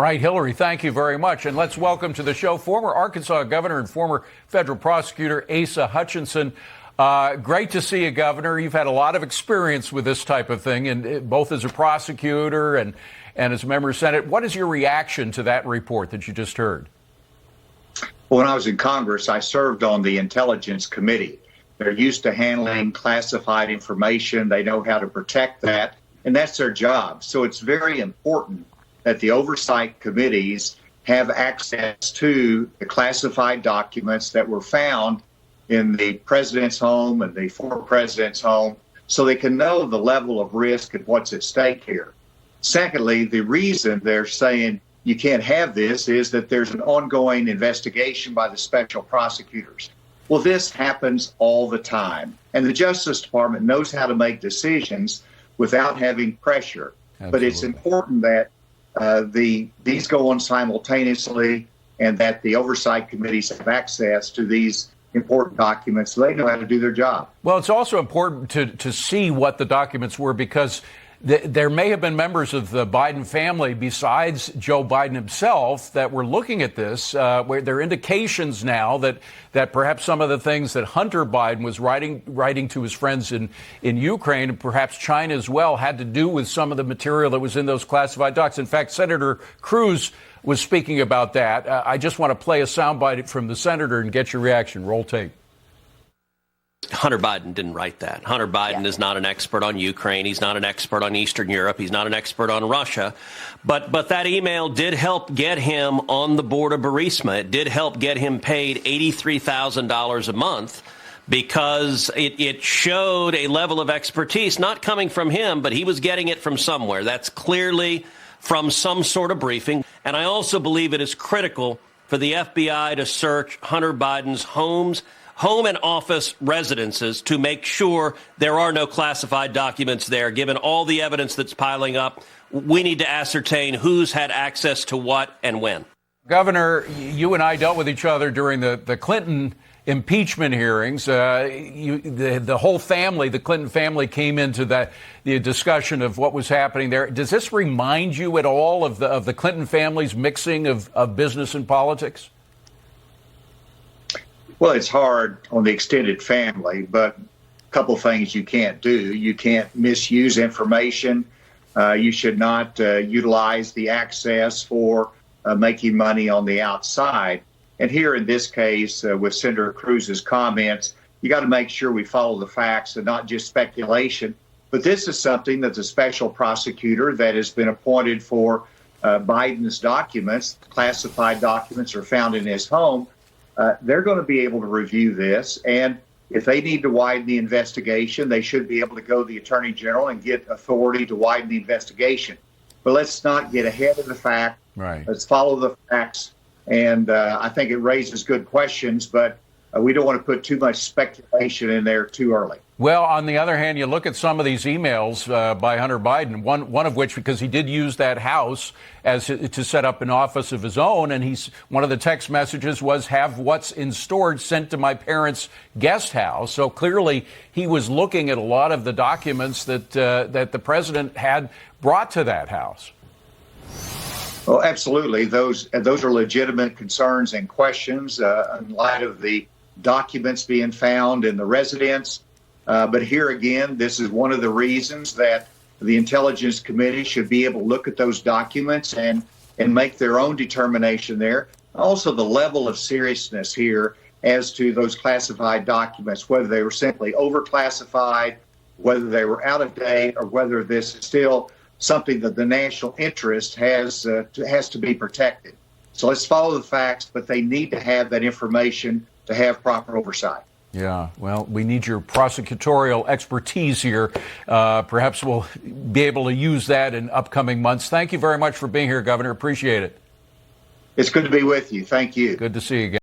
All right, Hillary, thank you very much. And let's welcome to the show former Arkansas governor and former federal prosecutor Asa Hutchinson. Great to see you, Governor. You've had a lot of experience with this type of thing, and both as a prosecutor and as a member of Senate. What is your reaction to that report that you just heard? Well, when I was in Congress, I served on the Intelligence Committee. They're used to handling classified information. They know how to protect that, and that's their job. So it's very important that the oversight committees have access to the classified documents that were found in the president's home and the former president's home, so they can know the level of risk and what's at stake here. Secondly, the reason they're saying you can't have this is that there's an ongoing investigation by the special prosecutors. Well, this happens all the time, and the Justice Department knows how to make decisions without having pressure. Absolutely. But it's important that these go on simultaneously, and that the oversight committees have access to these important documents so they know how to do their job. Well, it's also important to see what the documents were, because there may have been members of the Biden family besides Joe Biden himself that were looking at this, where there are indications now that perhaps some of the things that Hunter Biden was writing to his friends in Ukraine, and perhaps China as well, had to do with some of the material that was in those classified docs. In fact, Senator Cruz was speaking about that. I just want to play a soundbite from the senator and get your reaction. Roll tape. Hunter Biden didn't write that. Hunter Biden is not an expert on Ukraine. He's not an expert on Eastern Europe. He's not an expert on Russia. But that email did help get him on the board of Burisma. It did help get him paid $83,000 a month, because it showed a level of expertise, not coming from him, but he was getting it from somewhere. That's clearly from some sort of briefing. And I also believe it is critical for the FBI to search Hunter Biden's home and office residences to make sure there are no classified documents there. Given all the evidence that's piling up, we need to ascertain who's had access to what and when. Governor, you and I dealt with each other during the Clinton impeachment hearings. The whole family, the Clinton family, came into the discussion of what was happening there. Does this remind you at all of the Clinton family's mixing of business and politics? Well, it's hard on the extended family, but a couple of things you can't do. You can't misuse information. You should not utilize the access for making money on the outside. And here in this case, with Senator Cruz's comments, you got to make sure we follow the facts and not just speculation. But this is something that the special prosecutor that has been appointed for Biden's documents, classified documents, are found in his home. They're going to be able to review this, and if they need to widen the investigation, they should be able to go to the Attorney General and get authority to widen the investigation. But let's not get ahead of the fact. Right. Let's follow the facts, and I think it raises good questions, but we don't want to put too much speculation in there too early. Well, on the other hand, you look at some of these emails by Hunter Biden, one of which, because he did use that house to set up an office of his own, and one of the text messages was, "Have what's in storage sent to my parents' guest house." So clearly he was looking at a lot of the documents that the president had brought to that house. Well, absolutely. Those are legitimate concerns and questions in light of the documents being found in the residence. But here again, this is one of the reasons that the Intelligence Committee should be able to look at those documents and make their own determination there. Also, the level of seriousness here as to those classified documents, whether they were simply overclassified, whether they were out of date, or whether this is still something that the national interest has to be protected. So let's follow the facts, but they need to have that information to have proper oversight. Yeah, well, we need your prosecutorial expertise here. Perhaps we'll be able to use that in upcoming months. Thank you very much for being here, Governor. Appreciate it. It's good to be with you. Thank you. Good to see you again.